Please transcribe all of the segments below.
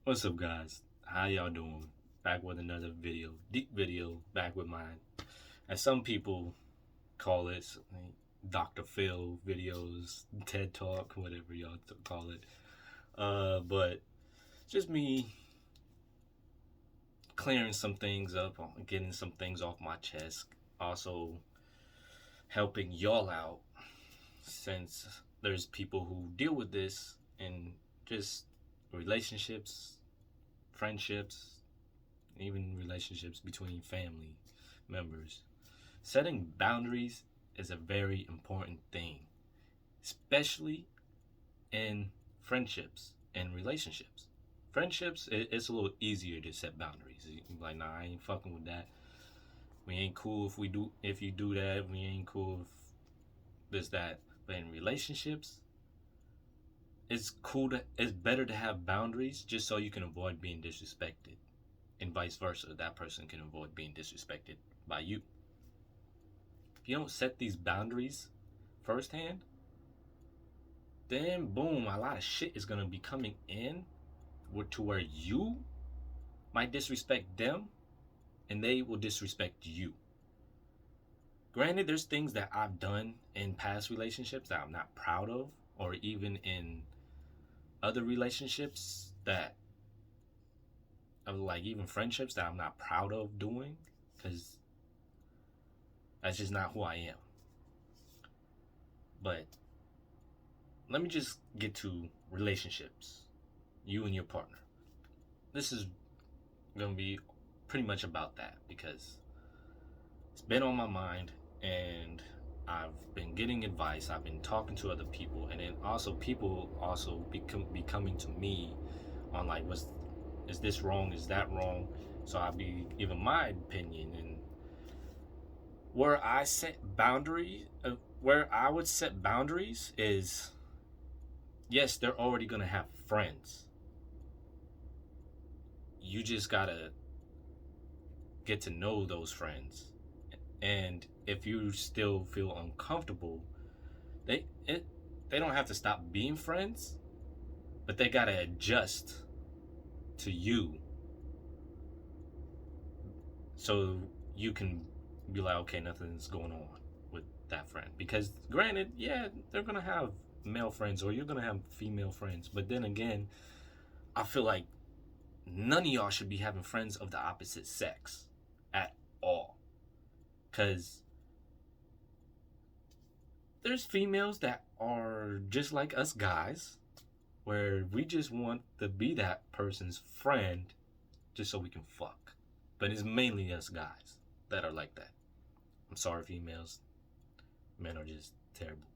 What's up, guys? How y'all doing? Back with another video, deep video. Back with mine, as some people call it, Dr. Phil videos, TED Talk, whatever y'all call it. But just me clearing some things up, getting some things off my chest. Also helping y'all out, since there's people who deal with this in just relationships, friendships, even relationships between family members. Setting boundaries is a very important thing, especially in friendships and relationships. Friendships, it's a little easier to set boundaries. You're like, nah, I ain't fucking with that. We ain't cool if you do that. We ain't cool if this that. But in relationships, it's better to have boundaries just so you can avoid being disrespected, and vice versa. That person can avoid being disrespected by you. If you don't set these boundaries firsthand, then boom, a lot of shit is gonna be coming in to where you might disrespect them and they will disrespect you. Granted, there's things that I've done in past relationships that I'm not proud of, or even in other relationships that, like even friendships that I'm not proud of doing, because that's just not who I am. But let me just get to relationships, you and your partner. This is going to be pretty much about that because it's been on my mind, and I've been getting advice. I've been talking to other people, and then also people also be coming to me on like, is this wrong? Is that wrong? So I'll be giving my opinion. And where I set boundaries, where I would set boundaries is, yes, they're already gonna have friends. You just gotta get to know those friends, and if you still feel uncomfortable, they it, they don't have to stop being friends, but they gotta adjust to you, so you can be like, okay, nothing's going on with that friend. Because granted, yeah, they're gonna have male friends or you're gonna have female friends, but then again, I feel like none of y'all should be having friends of the opposite sex at all. Because there's females that are just like us guys, where we just want to be that person's friend just so we can fuck. But it's mainly us guys that are like that. I'm sorry, females. Men are just terrible.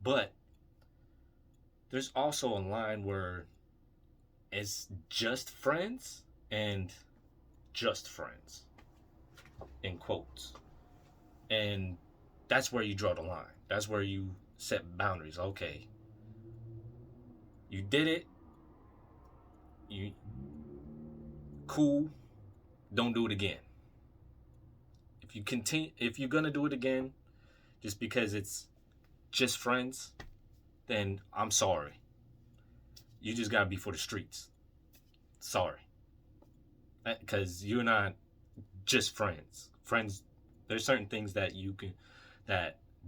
But there's also a line where it's just friends and just friends, in quotes. And that's where you draw the line. That's where you set boundaries. Okay, you did it. You cool. Don't do it again. If you're gonna do it again, just because it's just friends, then I'm sorry. You just gotta be for the streets. Sorry, because you're not just friends. Friends, there's certain things that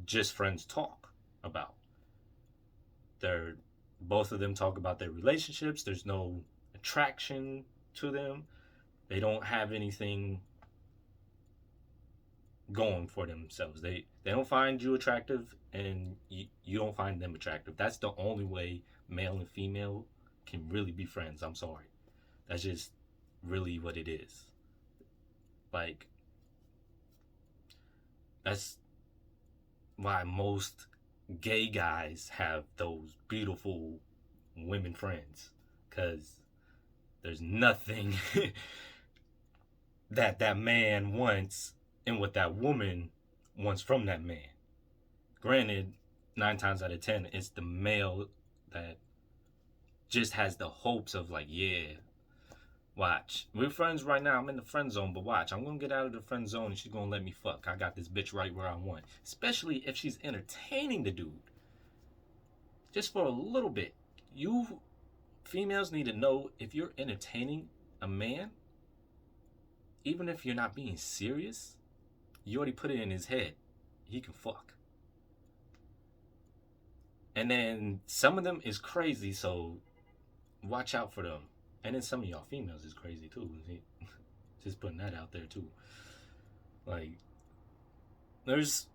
just friends talk about. They're both of them talk about their relationships. There's no attraction to them. They don't have anything going for themselves. They don't find you attractive, and you don't find them attractive. That's the only way male and female can really be friends. I'm sorry. That's just really what it is. Like, that's why most gay guys have those beautiful women friends, because there's nothing that man wants and what that woman wants from that man. Granted, 9 times out of 10, it's the male that just has the hopes of like, yeah, watch, we're friends right now. I'm in the friend zone, but watch, I'm gonna get out of the friend zone and she's gonna let me fuck. I got this bitch right where I want. Especially if she's entertaining the dude just for a little bit. You Females need to know if you're entertaining a man, even if you're not being serious, you already put it in his head. He can fuck. And then some of them is crazy, so watch out for them. And then some of y'all females is crazy too. Just putting that out there too. Like, there's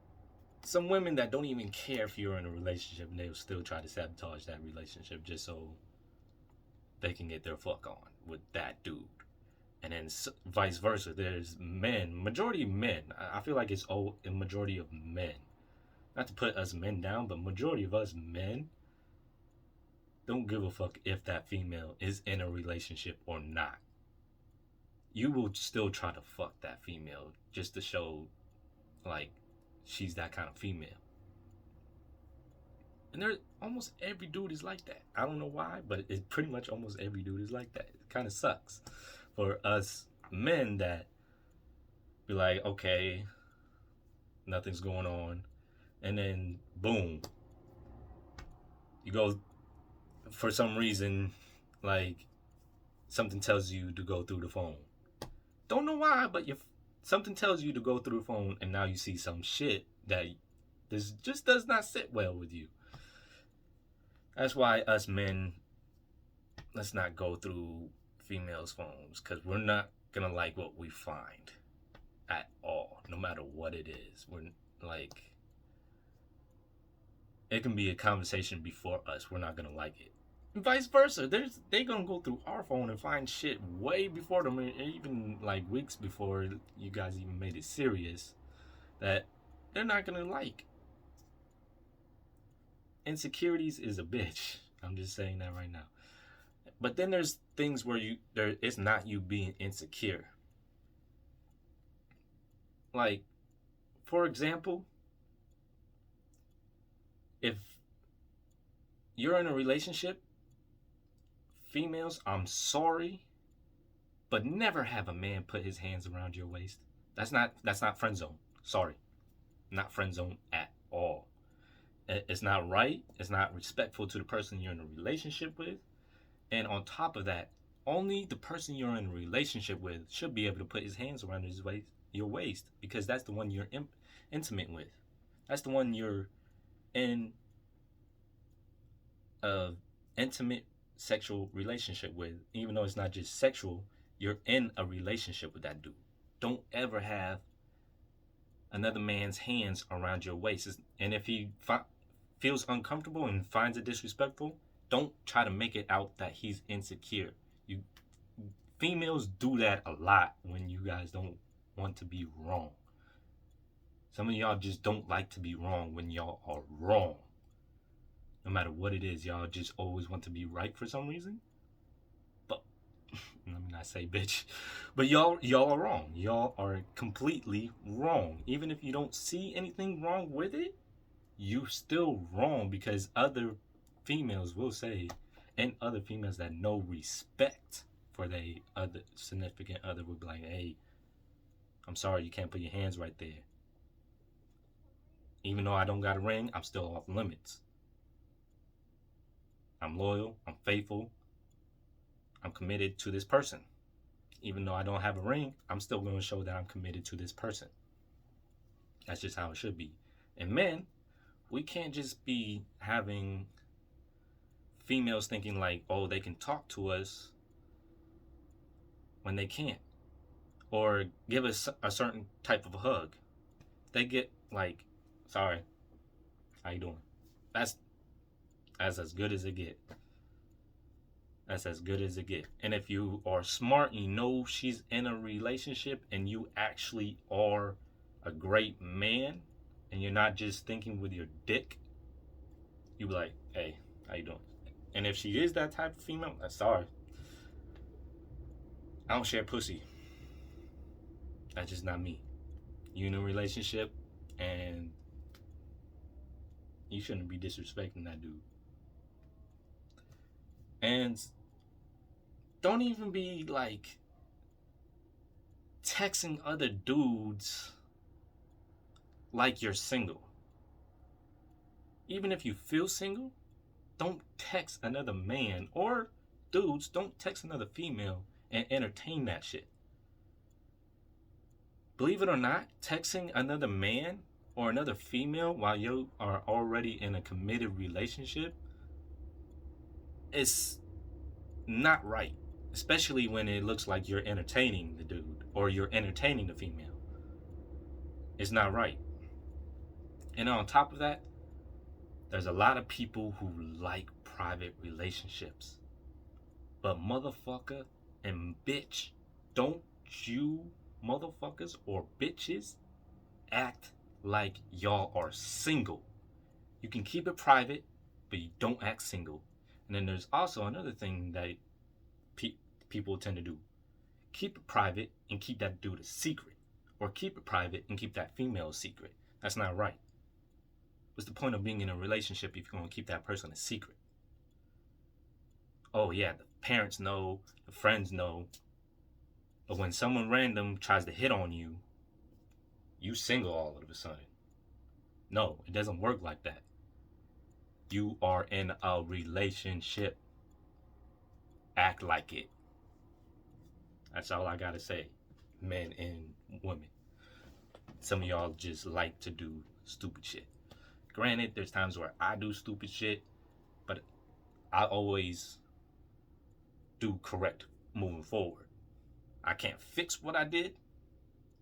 some women that don't even care if you're in a relationship and they'll still try to sabotage that relationship just so they can get their fuck on with that dude. And then vice versa. There's men, majority men. I feel like it's a majority of men. Not to put us men down, but majority of us men don't give a fuck if that female is in a relationship or not. You will still try to fuck that female just to show, like, she's that kind of female. And there's almost every dude is like that. I don't know why, but it's pretty much almost every dude is like that. It kind of sucks for us men that be like, okay, nothing's going on, and then boom, you go, for some reason, like, something tells you to go through the phone. Don't know why, but if something tells you to go through the phone, and now you see some shit that this just does not sit well with you. That's why us men, let's not go through females' phones, because we're not gonna like what we find at all, no matter what it is. We're like, it can be a conversation before us, we're not gonna like it. And vice versa, they gonna go through our phone and find shit way before them, even like weeks before you guys even made it serious, that they're not gonna like. Insecurities is a bitch. I'm just saying that right now. But then there's things where it's not you being insecure. Like, for example, if you're in a relationship, females, I'm sorry, but never have a man put his hands around your waist. That's not friend zone. Sorry. Not friend zone at all. It's not right. It's not respectful to the person you're in a relationship with. And on top of that, only the person you're in a relationship with should be able to put his hands around your waist, because that's the one you're intimate with. That's the one you're in a intimate sexual relationship with. Even though it's not just sexual, you're in a relationship with that dude. Don't ever have another man's hands around your waist. And if he feels uncomfortable and finds it disrespectful, don't try to make it out that he's insecure. Females do that a lot when you guys don't want to be wrong. Some of y'all just don't like to be wrong when y'all are wrong. No matter what it is, y'all just always want to be right for some reason. But let me not say bitch. But y'all are wrong. Y'all are completely wrong. Even if you don't see anything wrong with it, you still wrong, because other females will say, and other females that know respect for their other significant other will be like, hey, I'm sorry, you can't put your hands right there. Even though I don't got a ring, I'm still off limits. I'm loyal, I'm faithful, I'm committed to this person. Even though I don't have a ring, I'm still going to show that I'm committed to this person. That's just how it should be. And men, we can't just be having females thinking like, oh, they can talk to us when they can't, or give us a certain type of a hug. They get like, sorry, how you doing? That's as good as it get. That's as good as it get. And if you are smart, you know she's in a relationship, and you actually are a great man, and you're not just thinking with your dick, you be like, hey, how you doing? And if she is that type of female, I'm sorry, I don't share pussy. That's just not me. You in a relationship, and you shouldn't be disrespecting that dude. And don't even be like texting other dudes like you're single. Even if you feel single, don't text another man, or dudes, don't text another female and entertain that shit. Believe it or not, texting another man or another female while you are already in a committed relationship is not right. Especially when it looks like you're entertaining the dude or you're entertaining the female. It's not right. And on top of that, there's a lot of people who like private relationships. But motherfucker and bitch, don't you motherfuckers or bitches act like y'all are single. You can keep it private, but you don't act single. And then there's also another thing that people tend to do. Keep it private and keep that dude a secret. Or keep it private and keep that female a secret. That's not right. What's the point of being in a relationship if you're going to keep that person a secret? Oh yeah, the parents know, the friends know. But when someone random tries to hit on you, you single all of a sudden. No, it doesn't work like that. You are in a relationship. Act like it. That's all I gotta say. Men and women. Some of y'all just like to do stupid shit. Granted, there's times where I do stupid shit, but I always do correct moving forward. I can't fix what I did.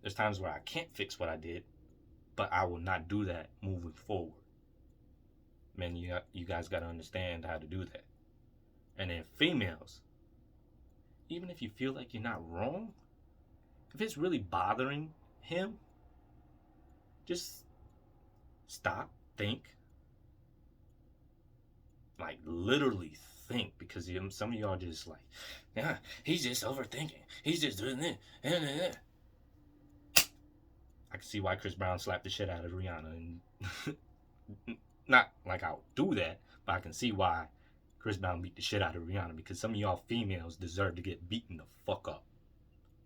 There's times where I can't fix what I did, but I will not do that moving forward. Man, you guys got to understand how to do that. And then females, even if you feel like you're not wrong, if it's really bothering him, just stop, think, like literally think, because some of y'all just like, yeah, he's just overthinking. He's just doing it. I can see why Chris Brown slapped the shit out of Rihanna, and not like I'll do that, but I can see why Chris Brown beat the shit out of Rihanna, because some of y'all females deserve to get beaten the fuck up.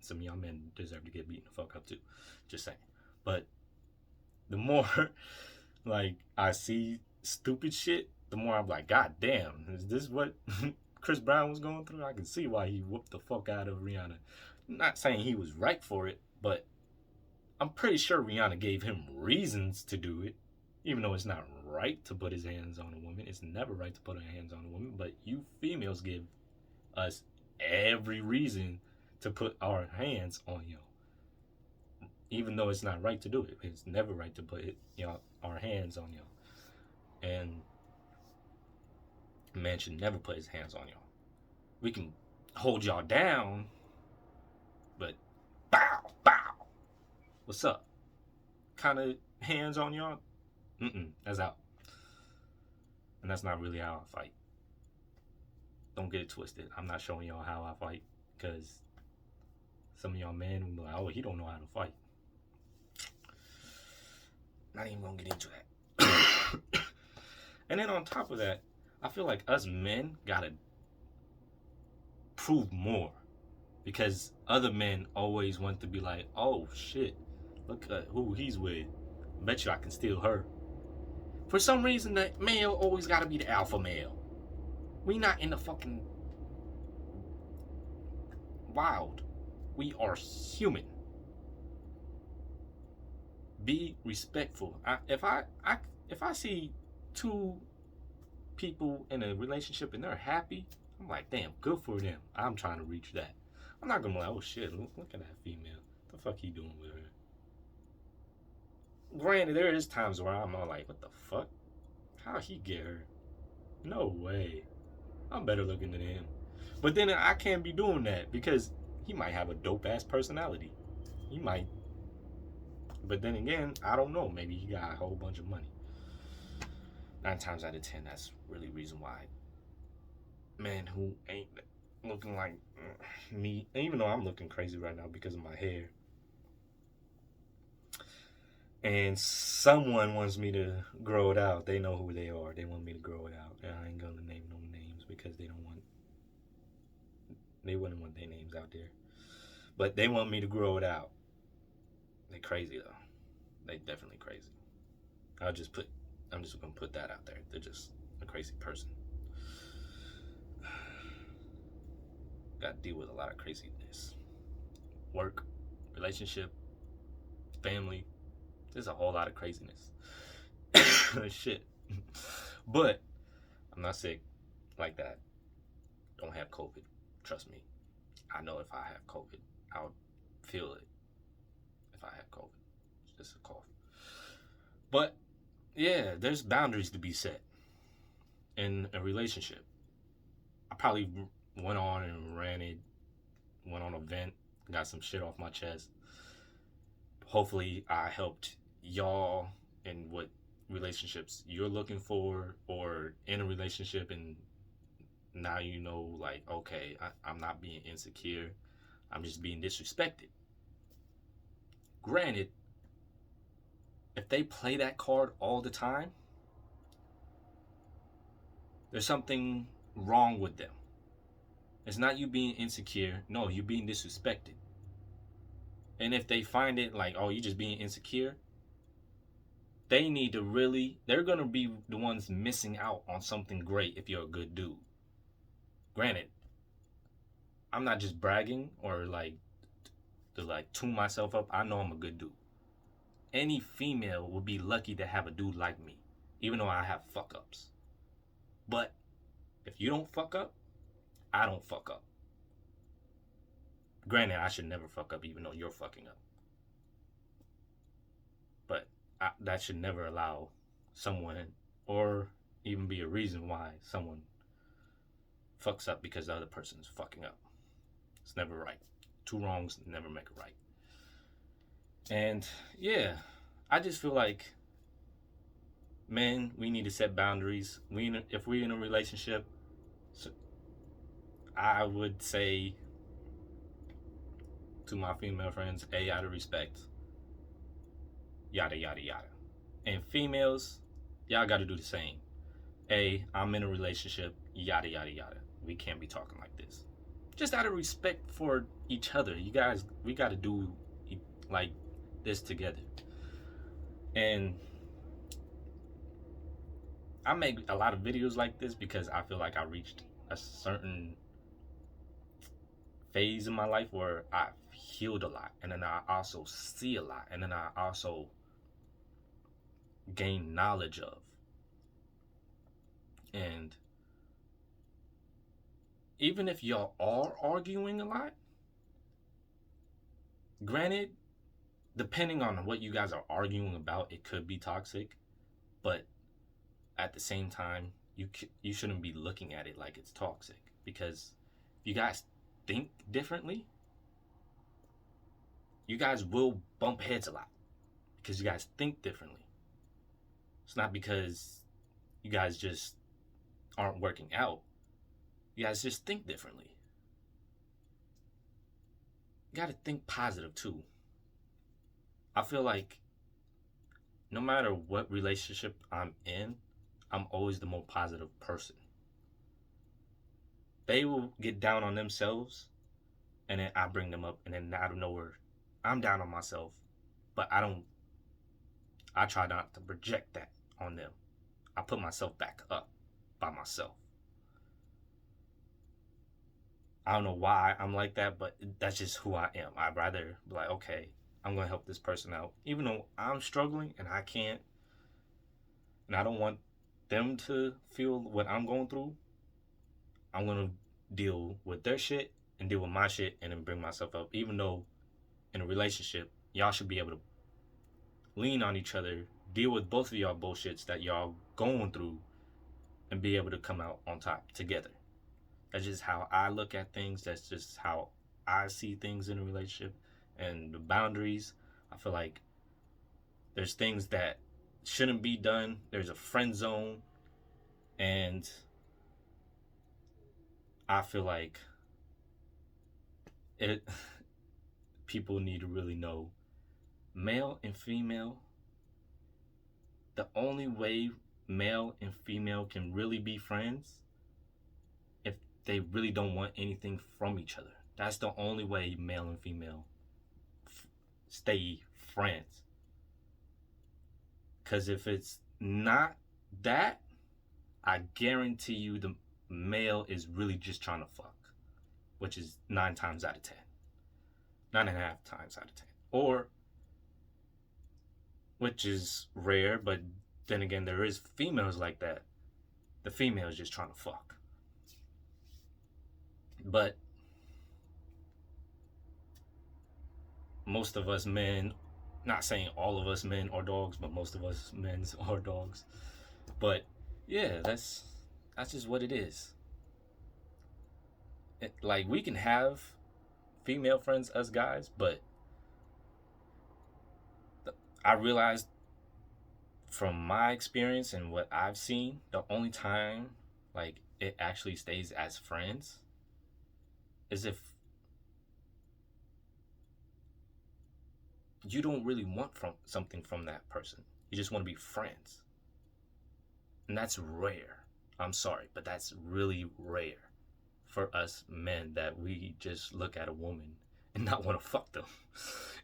Some of y'all men deserve to get beaten the fuck up too. Just saying. But the more like I see stupid shit, the more I'm like, God damn, is this what Chris Brown was going through? I can see why he whooped the fuck out of Rihanna. Not saying he was right for it, but I'm pretty sure Rihanna gave him reasons to do it. Even though it's not right to put his hands on a woman. It's never right to put our hands on a woman. But you females give us every reason to put our hands on you. Even though it's not right to do it. It's never right to put our hands on you. And a man should never put his hands on y'all. We can hold y'all down, but bow, bow. What's up? Kind of hands on y'all? That's out. And that's not really how I fight. Don't get it twisted. I'm not showing y'all how I fight, because some of y'all men will be like, oh, he don't know how to fight. Not even gonna get into that. And then on top of that, I feel like us men gotta prove more, because other men always want to be like, oh shit, look at who he's with. Bet you I can steal her. For some reason, the male always gotta be the alpha male. We not in the fucking wild. We are human. Be respectful. If I see two people in a relationship and they're happy, I'm like, damn, good for them. I'm trying to reach that. I'm not gonna be like, oh shit, look at that female. What the fuck he doing with her? Granted, there is times where I'm all like, what the fuck? How'd he get her? No way. I'm better looking than him. But then I can't be doing that, because he might have a dope ass personality. He might. But then again, I don't know. Maybe he got a whole bunch of money. 9 times out of 10, that's really reason why men who ain't looking like me, even though I'm looking crazy right now because of my hair, and someone wants me to grow it out, they know who they are. They want me to grow it out. And I ain't gonna name no names, because they wouldn't want their names out there. But they want me to grow it out. They crazy though. They definitely crazy. I'm just gonna put that out there. They're just a crazy person. got to deal with a lot of craziness. Work, relationship, family. There's a whole lot of craziness. Shit. But I'm not sick like that. Don't have COVID. Trust me. I know if I have COVID, I would feel it if I had COVID. It's just a cough. But yeah, there's boundaries to be set in a relationship. I probably went on and ranted, went on a vent, got some shit off my chest. Hopefully, I helped y'all in what relationships you're looking for, or in a relationship, and now you know, like, okay, I'm not being insecure, I'm just being disrespected. Granted, if they play that card all the time, there's something wrong with them. It's not you being insecure. No, you're being disrespected. And if they find it like, oh, you're just being insecure, they need to really, they're going to be the ones missing out on something great if you're a good dude. Granted, I'm not just bragging or like to like tune myself up. I know I'm a good dude. Any female would be lucky to have a dude like me, even though I have fuck ups. But if you don't fuck up, I don't fuck up. Granted, I should never fuck up, even though you're fucking up. But that should never allow someone, or even be a reason why someone fucks up because the other person's fucking up. It's never right. Two wrongs never make a right. And yeah, I just feel like, man, we need to set boundaries. If we're in a relationship, so I would say to my female friends, A, out of respect, yada, yada, yada. And females, y'all got to do the same. A, I'm in a relationship, yada, yada, yada. We can't be talking like this. Just out of respect for each other. You guys, we got to do like this together. And I make a lot of videos like this because I feel like I reached a certain phase in my life where I've healed a lot, and then I also see a lot, and then I also gain knowledge of. And even if y'all are arguing a lot, granted, depending on what you guys are arguing about, it could be toxic, but at the same time, you shouldn't be looking at it like it's toxic, because if you guys think differently, you guys will bump heads a lot because you guys think differently. It's not because you guys just aren't working out. You guys just think differently. You got to think positive too. I feel like no matter what relationship I'm in, I'm always the more positive person. They will get down on themselves, and then I bring them up, and then out of nowhere, I'm down on myself, but I try not to project that on them. I put myself back up by myself. I don't know why I'm like that, but that's just who I am. I'd rather be like, okay, I'm going to help this person out. Even though I'm struggling and I can't, and I don't want them to feel what I'm going through, I'm going to deal with their shit and deal with my shit and then bring myself up. Even though in a relationship, y'all should be able to lean on each other, deal with both of y'all bullshits that y'all going through, and be able to come out on top together. That's just how I look at things. That's just how I see things in a relationship. And the boundaries, I feel like there's things that shouldn't be done. There's a friend zone. And I feel like people need to really know, male and female, the only way male and female can really be friends if they really don't want anything from each other. That's the only way male and female stay friends. Because if it's not that, I guarantee you the male is really just trying to fuck. which is 9 times out of 10, 9.5 times out of 10, or which is rare, but then again, there is females like that. The female is just trying to fuck. But most of us men, not saying all of us men are dogs, but most of us men are dogs. But yeah, that's just what it is. Like, we can have female friends, us guys, but I realized from my experience and what I've seen, the only time like it actually stays as friends is if you don't really want something from that person. You just want to be friends. And that's rare. I'm sorry, but that's really rare for us men, that we just look at a woman and not want to fuck them.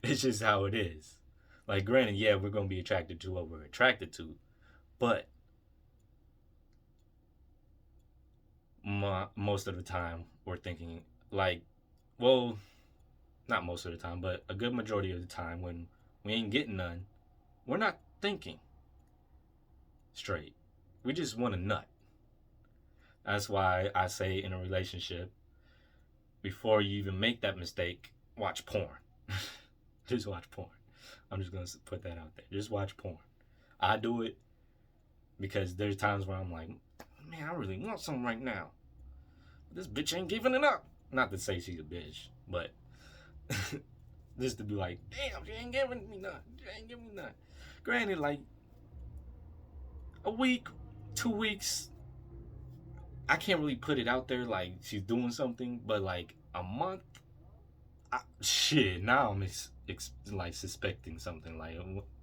It's just how it is. Like, granted, yeah, we're going to be attracted to what we're attracted to, but most of the time we're thinking, like, well, not most of the time, but a good majority of the time, when we ain't getting none, we're not thinking straight. We just want a nut. That's why I say, in a relationship, before you even make that mistake, watch porn. Just watch porn. I'm just going to put that out there. Just watch porn. I do it because there's times where I'm like, man, I really want something right now. This bitch ain't giving it up. Not to say she's a bitch, but just to be like, damn, she ain't giving me nothing. She ain't giving me nothing. Granted, like, a week, 2 weeks, I can't really put it out there like she's doing something, but like a month, shit, now I'm like suspecting something. Like,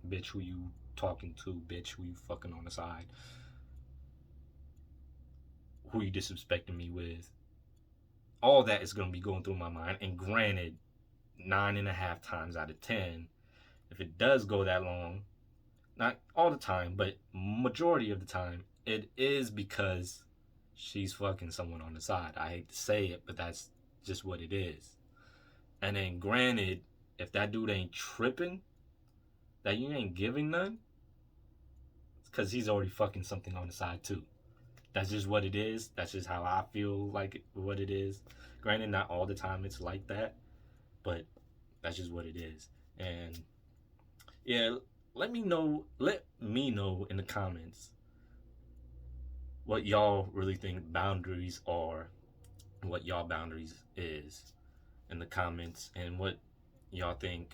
bitch, who you talking to? Bitch, who you fucking on the side? Who you disrespecting me with? All that is going to be going through my mind. And granted, 9.5 times out of 10, if it does go that long, not all the time, but majority of the time, it is because she's fucking someone on the side. I hate to say it, but that's just what it is. And then granted, if that dude ain't tripping, that you ain't giving none, it's because he's already fucking something on the side too. That's just what it is. That's just how I feel like what it is. Granted, not all the time it's like that, but that's just what it is. And yeah, let me know in the comments what y'all really think boundaries are, what y'all boundaries is in the comments, and what y'all think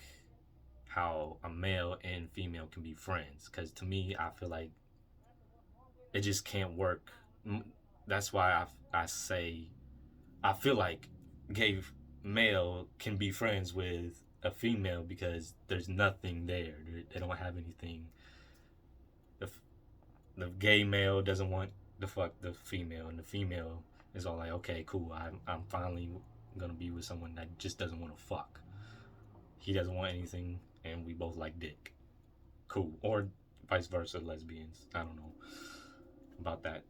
how a male and female can be friends. Because to me, I feel like it just can't work. That's why I say I feel like gay male can be friends with a female, because there's nothing there. They don't have anything. The gay male doesn't want to fuck the female, and the female is all like, okay, cool, I'm finally gonna be with someone that just doesn't want to fuck. He doesn't want anything, and we both like dick. Cool. Or vice versa, lesbians. I don't know about that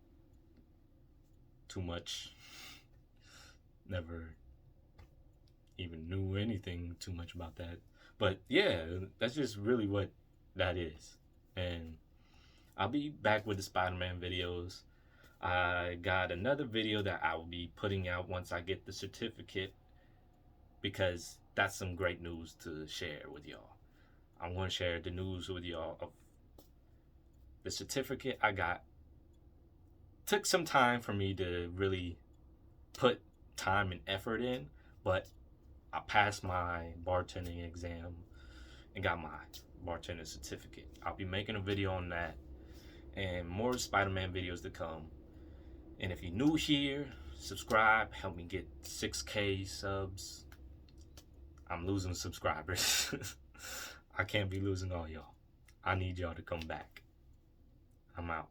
too much. Never even knew anything too much about that. But yeah, that's just really what that is. And I'll be back with the Spider-Man videos. I got another video that I will be putting out once I get the certificate, because that's some great news to share with y'all. I'm going to share the news with y'all of the certificate I got. Took some time for me to really put time and effort in, but I passed my bartending exam and got my bartender certificate. I'll be making a video on that, and more Spider-Man videos to come. And if you're new here, subscribe, help me get 6K subs. I'm losing subscribers. I can't be losing all y'all. I need y'all to come back. I'm out.